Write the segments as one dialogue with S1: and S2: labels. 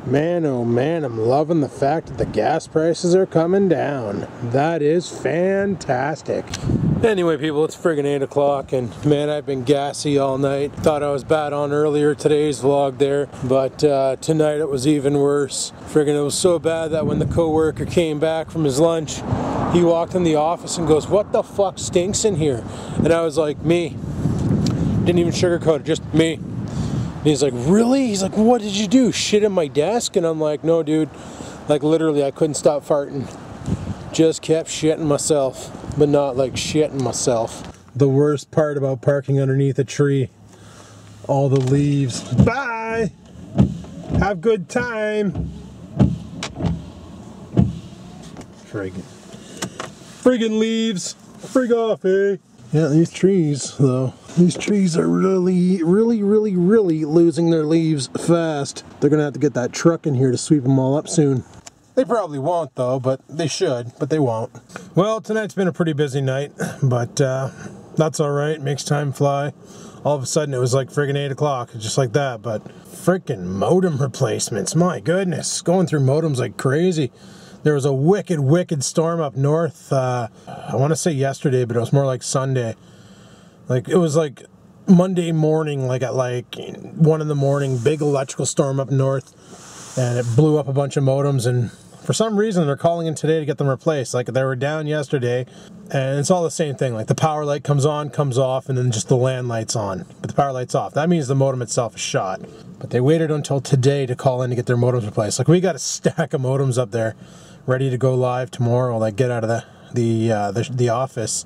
S1: Man, oh man, I'm loving the fact that the gas prices are coming down. That is fantastic. Anyway, people, it's friggin' 8 o'clock, and man, I've been gassy all night. Thought I was bad on earlier today's vlog there, but tonight it was even worse. Friggin' it was so bad that when the coworker came back from his lunch, he walked in the office and goes, "What the fuck stinks in here?" And I was like, "Me." Didn't even sugarcoat it, just me. And he's like, "Really?" He's like, "What did you do? Shit in my desk?" And I'm like, "No, dude. Like, literally, I couldn't stop farting. Just kept shitting myself, but not like shitting myself." The worst part about parking underneath a tree, all the leaves. Bye! Have good time! Friggin' leaves! Frig off, eh? Yeah, these trees, though. These trees are really losing their leaves fast. They're gonna have to get that truck in here to sweep them all up soon. They probably won't, though, but they should, but they won't. Well, tonight's been a pretty busy night, but that's alright. Makes time fly. All of a sudden, it was like friggin' 8 o'clock, just like that, but frickin' modem replacements. My goodness, going through modems like crazy. There was a wicked storm up north, I want to say yesterday, but it was more like Sunday. Like, it was like Monday morning, like at like 1 in the morning, big electrical storm up north, and it blew up a bunch of modems, and for some reason they're calling in today to get them replaced. Like, they were down yesterday, and it's all the same thing. Like, the power light comes on, comes off, and then just the LAN light's on, but the power light's off. That means the modem itself is shot. But they waited until today to call in to get their modems replaced. Like, we got a stack of modems up there ready to go live tomorrow, like get out of the office.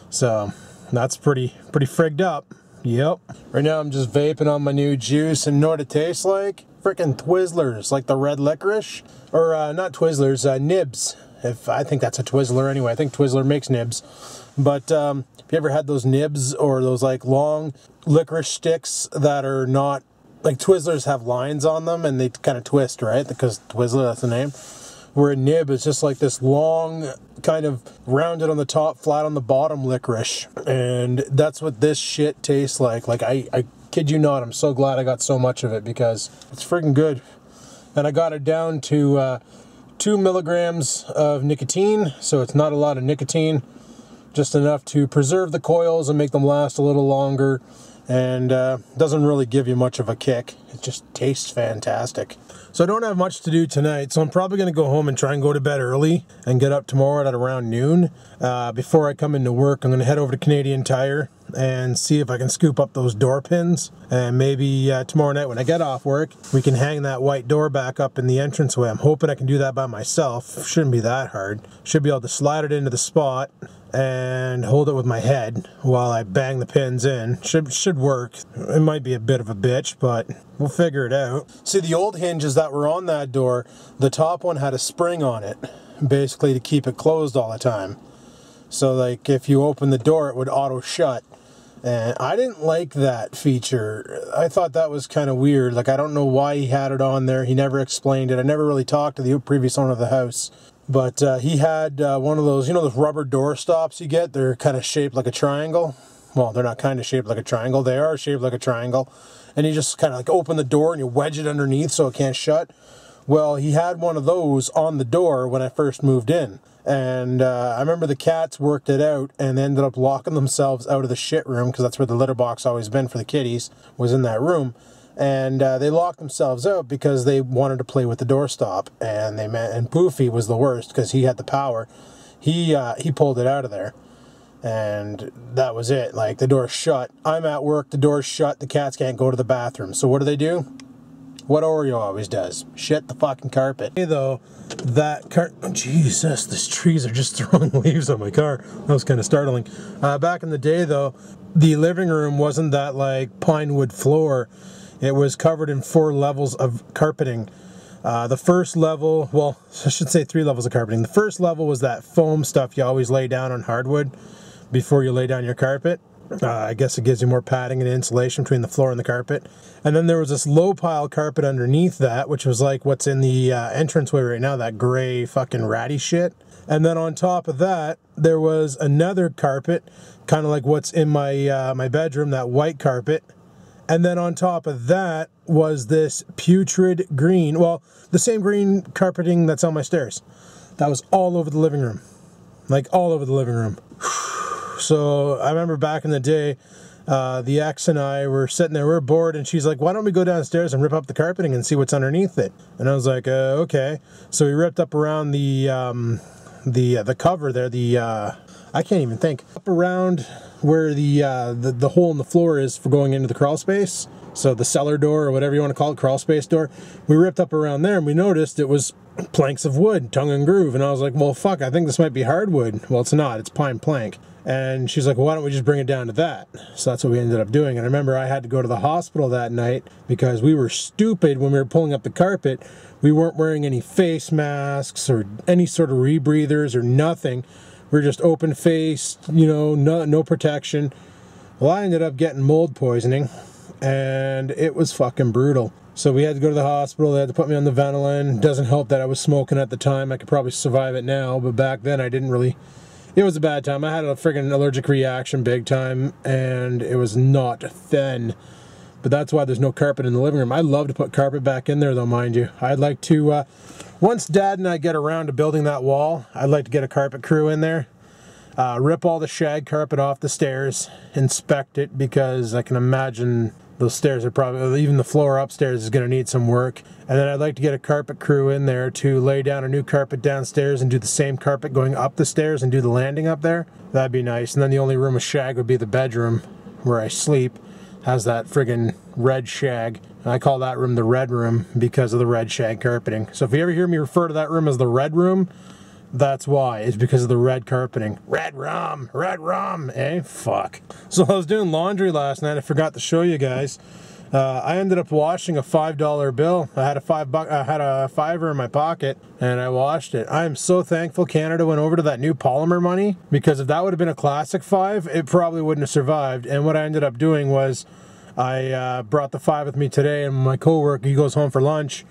S1: So that's pretty frigged up. Yep. Right now I'm just vaping on my new juice, and know what it tastes like? Frickin' Twizzlers, like the red licorice, or not Twizzlers, nibs. I think that's a Twizzler anyway. I think Twizzler makes nibs. But have you ever had those nibs or those like long licorice sticks that are not like Twizzlers have lines on them and they kind of twist, right? Because Twizzler, that's the name. Where a nib is just like this long, kind of rounded on the top, flat on the bottom licorice. And that's what this shit tastes like. Like, I kid you not, I'm so glad I got so much of it because it's freaking good. And I got it down to 2 milligrams of nicotine, so it's not a lot of nicotine. Just enough to preserve the coils and make them last a little longer. And doesn't really give you much of a kick. It just tastes fantastic. So I don't have much to do tonight, so I'm probably going to go home and try and go to bed early and get up tomorrow at around noon. Before I come into work, I'm going to head over to Canadian Tire and see if I can scoop up those door pins. And maybe tomorrow night when I get off work, we can hang that white door back up in the entranceway. I'm hoping I can do that by myself. Shouldn't be that hard. Should be able to slide it into the spot and hold it with my head while I bang the pins in. Should work. It might be a bit of a bitch, but we'll figure it out. See, the old hinges that were on that door, the top one had a spring on it, basically to keep it closed all the time. So like if you open the door, it would auto shut. And I didn't like that feature. I thought that was kind of weird. Like, I don't know why he had it on there. He never explained it. I never really talked to the previous owner of the house. But he had one of those, you know, those rubber door stops you get? They're kind of shaped like a triangle. Well, they're not kind of shaped like a triangle. They are shaped like a triangle. And you just kind of like open the door and you wedge it underneath so it can't shut. Well, he had one of those on the door when I first moved in. And I remember the cats worked it out and they ended up locking themselves out of the shit room, because that's where the litter box always been for the kitties, was in that room. And they locked themselves out because they wanted to play with the doorstop. And Poofy was the worst because he had the power. He pulled it out of there. And that was it. Like, the door's shut. I'm at work, the door's shut, the cats can't go to the bathroom. So what do? What Oreo always does. Shit the fucking carpet. Hey, though, oh, Jesus, these trees are just throwing leaves on my car. That was kind of startling. Back in the day, though, the living room wasn't that, like, pine wood floor. It was covered in 4 levels of carpeting. The first level, well, I should say 3 levels of carpeting. The first level was that foam stuff you always lay down on hardwood before you lay down your carpet. I guess it gives you more padding and insulation between the floor and the carpet. And then there was this low pile carpet underneath that, which was like what's in the entranceway right now, that gray fucking ratty shit. And then on top of that, there was another carpet, kind of like what's in my my bedroom, that white carpet. And then on top of that was this putrid green, well, the same green carpeting that's on my stairs. That was all over the living room. Like all over the living room. So I remember back in the day, the ex and I were sitting there, we were bored, and she's like, why don't we go downstairs and rip up the carpeting and see what's underneath it? And I was like, okay. So we ripped up around the cover there, I can't even think. Up around where the hole in the floor is for going into the crawl space. So the cellar door, or whatever you want to call it, crawl space door. We ripped up around there and we noticed it was planks of wood, tongue and groove. And I was like, well, fuck, I think this might be hardwood. Well, it's not, it's pine plank. And she's like, well, why don't we just bring it down to that? So that's what we ended up doing. And I remember I had to go to the hospital that night because we were stupid when we were pulling up the carpet. We weren't wearing any face masks or any sort of rebreathers or nothing. We were just open-faced, you know, no protection. Well, I ended up getting mold poisoning, and it was fucking brutal. So we had to go to the hospital. They had to put me on the Ventolin. Doesn't help that I was smoking at the time. I could probably survive it now, but back then I didn't really. It was a bad time. I had a friggin' allergic reaction big time, and it was not thin. But that's why there's no carpet in the living room. I'd love to put carpet back in there, though, mind you. I'd like to, once Dad and I get around to building that wall, I'd like to get a carpet crew in there. Rip all the shag carpet off the stairs, inspect it, because I can imagine those stairs are probably, even the floor upstairs is going to need some work. And then I'd like to get a carpet crew in there to lay down a new carpet downstairs and do the same carpet going up the stairs and do the landing up there. That'd be nice. And then the only room with shag would be the bedroom where I sleep. Has that friggin' red shag. I call that room the red room because of the red shag carpeting. So if you ever hear me refer to that room as the red room, that's why. It's because of the red carpeting. Red rum, eh? Fuck. So I was doing laundry last night. I forgot to show you guys. I ended up washing a $5 bill. I had a $5 in my pocket, and I washed it. I am so thankful Canada went over to that new polymer money, because if that would have been a classic $5, it probably wouldn't have survived. And what I ended up doing was I brought the $5 with me today, and my coworker, he goes home for lunch.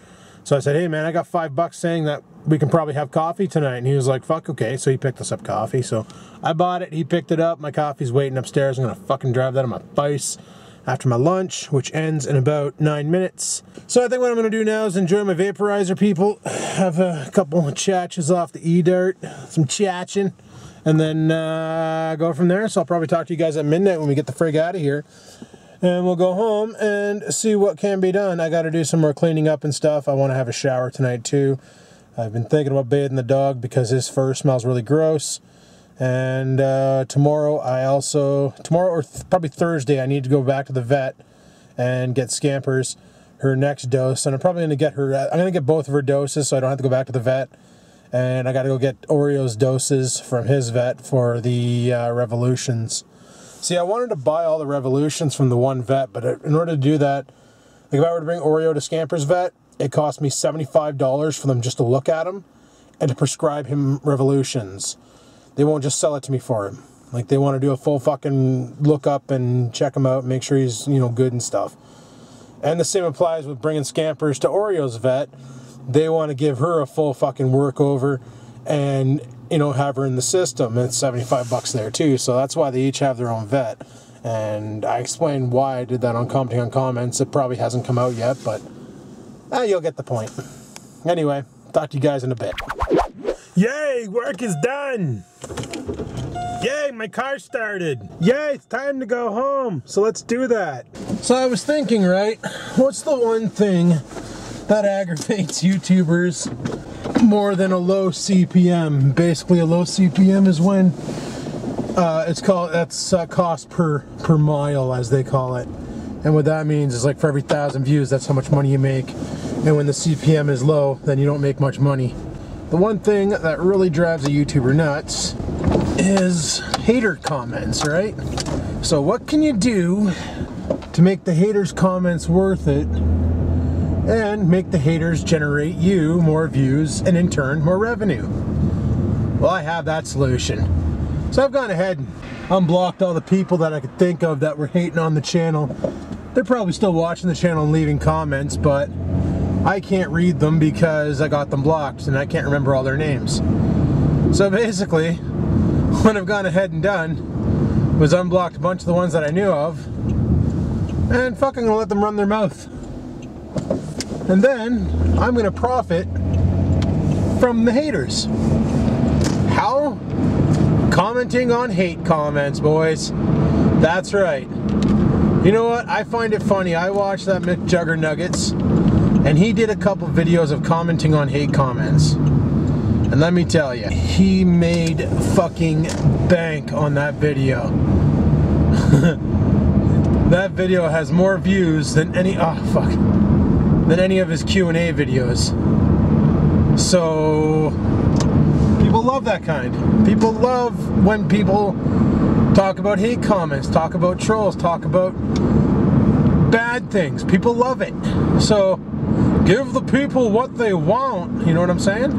S1: So I said, hey man, I got $5 saying that we can probably have coffee tonight. And he was like, fuck, okay. So he picked us up coffee. So I bought it, he picked it up. My coffee's waiting upstairs. I'm gonna fucking drive that in my face after my lunch, which ends in about 9 minutes. So I think what I'm gonna do now is enjoy my vaporizer, people. Have a couple of chatches off the E-Dart, some chatching, and then go from there. So I'll probably talk to you guys at midnight when we get the frig out of here. And we'll go home and see what can be done. I gotta do some more cleaning up and stuff. I wanna have a shower tonight too. I've been thinking about bathing the dog because his fur smells really gross. And tomorrow or probably Thursday, I need to go back to the vet and get Scampers her next dose. And I'm probably gonna get her, I'm gonna get both of her doses so I don't have to go back to the vet. And I gotta go get Oreo's doses from his vet for the Revolutions. See, I wanted to buy all the Revolutions from the one vet, but in order to do that, like if I were to bring Oreo to Scamper's vet, it cost me $75 for them just to look at him and to prescribe him Revolutions. They won't just sell it to me for him. Like, they want to do a full fucking look up and check him out, make sure he's, you know, good and stuff. And the same applies with bringing Scampers to Oreo's vet. They want to give her a full fucking work over and, you know, have her in the system. And it's $75 there too, so that's why they each have their own vet. And I explained why I did that on commenting on comments. It probably hasn't come out yet, but you'll get the point. Anyway, talk to you guys in a bit. Yay, work is done! Yay, my car started! Yay, it's time to go home! So let's do that. So I was thinking, right, what's the one thing that aggravates YouTubers more than a low CPM? Basically, a low CPM is when that's cost per mile, as they call it. And what that means is, like, for every 1,000 views, that's how much money you make. And when the CPM is low, then you don't make much money. The one thing that really drives a YouTuber nuts is hater comments, right? So what can you do to make the haters' comments worth it and make the haters generate you more views and in turn more revenue? Well, I have that solution. So I've gone ahead and unblocked all the people that I could think of that were hating on the channel. They're probably still watching the channel and leaving comments, but I can't read them because I got them blocked and I can't remember all their names. So basically, what I've gone ahead and done was unblocked a bunch of the ones that I knew of and fucking gonna let them run their mouth. And then I'm gonna profit from the haters. How? Commenting on hate comments, boys. That's right. You know what? I find it funny. I watched that McJuggernuggets, and he did a couple videos of commenting on hate comments. And let me tell you, he made fucking bank on that video. That video has more views than any than any of his Q&A videos. So people love that kind. People love when people talk about hate comments, talk about trolls, talk about bad things. People love it. So give the people what they want, you know what I'm saying?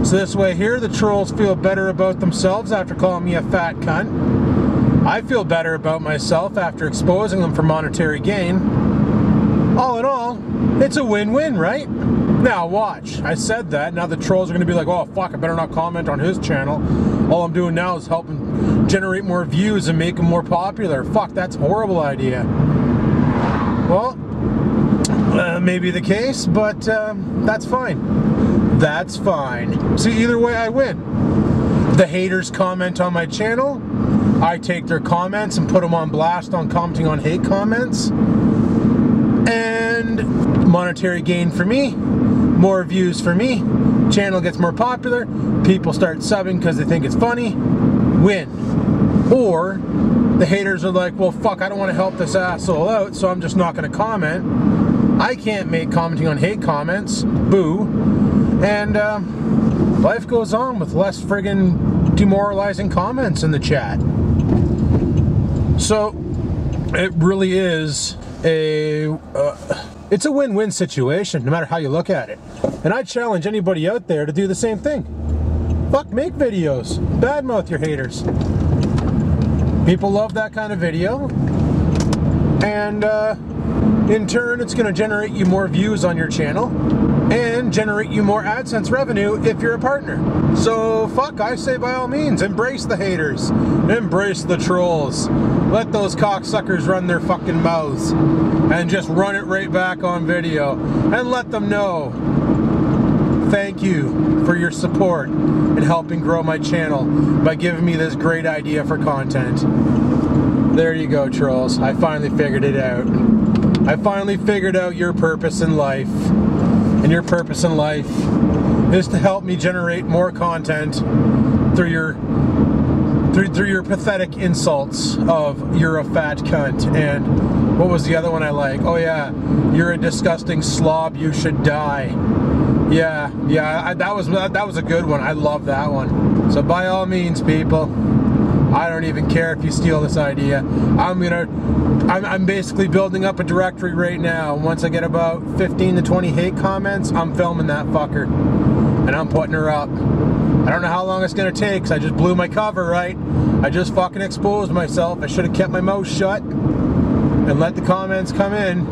S1: So this way here, the trolls feel better about themselves after calling me a fat cunt. I feel better about myself after exposing them for monetary gain. All in all, it's a win-win, right? Now watch, I said that, now the trolls are gonna be like, oh fuck, I better not comment on his channel. All I'm doing now is helping generate more views and make him more popular. Fuck, that's a horrible idea. Well, maybe the case, but that's fine. That's fine. See, either way I win. The haters comment on my channel, I take their comments and put them on blast on commenting on hate comments, and monetary gain for me, more views for me, channel gets more popular, people start subbing because they think it's funny, win. Or the haters are like, well fuck, I don't want to help this asshole out, so I'm just not going to comment. I can't make commenting on hate comments, boo, and life goes on with less friggin' demoralizing comments in the chat. So it really is it's a win-win situation, no matter how you look at it. And I challenge anybody out there to do the same thing. Fuck, make videos. Badmouth your haters. People love that kind of video. And in turn, it's going to generate you more views on your channel and generate you more AdSense revenue if you're a partner. So fuck, I say by all means, embrace the haters. Embrace the trolls. Let those cocksuckers run their fucking mouths and just run it right back on video and let them know thank you for your support in helping grow my channel by giving me this great idea for content. There you go, trolls. I finally figured it out. I finally figured out your purpose in life. And your purpose in life is to help me generate more content through your pathetic insults of you're a fat cunt and what was the other one I like? Oh yeah, you're a disgusting slob, you should die. Yeah, that was a good one. I love that one. So by all means, people, I don't even care if you steal this idea. I'm basically building up a directory right now. Once I get about 15 to 20 hate comments, I'm filming that fucker. And I'm putting her up. I don't know how long it's gonna take, because I just blew my cover, right? I just fucking exposed myself. I should have kept my mouth shut and let the comments come in.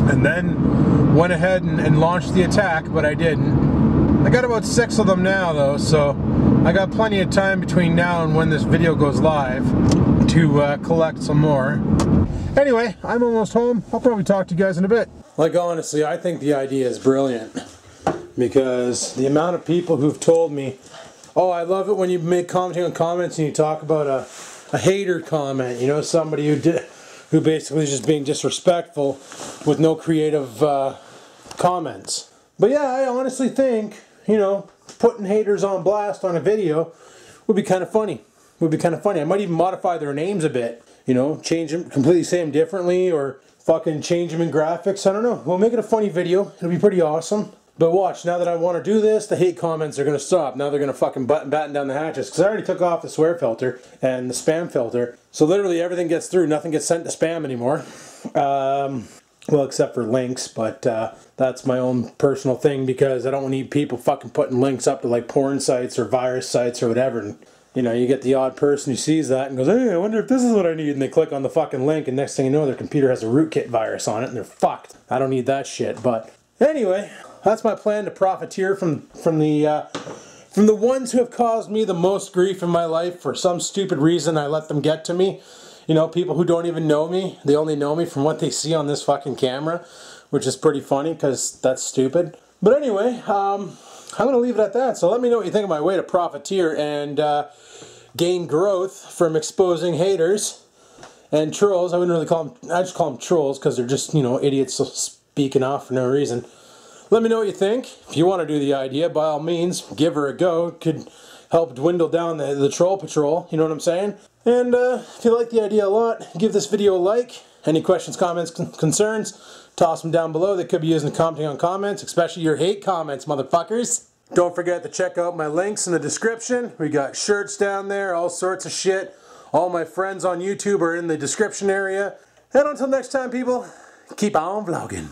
S1: And then went ahead and launched the attack, but I didn't. I got about 6 of them now though, so I got plenty of time between now and when this video goes live to collect some more. Anyway, I'm almost home. I'll probably talk to you guys in a bit. Like honestly, I think the idea is brilliant because the amount of people who've told me, oh, I love it when you make commenting on comments and you talk about a hater comment, you know, somebody who basically is just being disrespectful with no creative comments. But yeah, I honestly think, you know, putting haters on blast on a video would be kind of funny. Would be kind of funny. I might even modify their names a bit. You know, change them, completely say them differently, or fucking change them in graphics. I don't know. We'll make it a funny video. It'll be pretty awesome. But watch, now that I want to do this, the hate comments are going to stop. Now they're going to fucking batten down the hatches. Because I already took off the swear filter and the spam filter. So literally everything gets through. Nothing gets sent to spam anymore. Well, except for links, but that's my own personal thing because I don't need people fucking putting links up to like porn sites or virus sites or whatever. And, you know, you get the odd person who sees that and goes, hey, I wonder if this is what I need. And they click on the fucking link and next thing you know, their computer has a rootkit virus on it and they're fucked. I don't need that shit. But anyway, that's my plan to profiteer from the ones who have caused me the most grief in my life for some stupid reason. I let them get to me. You know, people who don't even know me, they only know me from what they see on this fucking camera, which is pretty funny because that's stupid. But anyway, I'm going to leave it at that. So let me know what you think of my way to profiteer and gain growth from exposing haters and trolls. I wouldn't really call them, I just call them trolls because they're just, you know, idiots speaking off for no reason. Let me know what you think. If you want to do the idea, by all means, give her a go. It could help dwindle down the troll patrol, you know what I'm saying? And if you like the idea a lot, give this video a like. Any questions, comments, concerns, toss them down below. They could be used in commenting on comments, especially your hate comments, motherfuckers. Don't forget to check out my links in the description. We got shirts down there, all sorts of shit. All my friends on YouTube are in the description area. And until next time, people, keep on vlogging.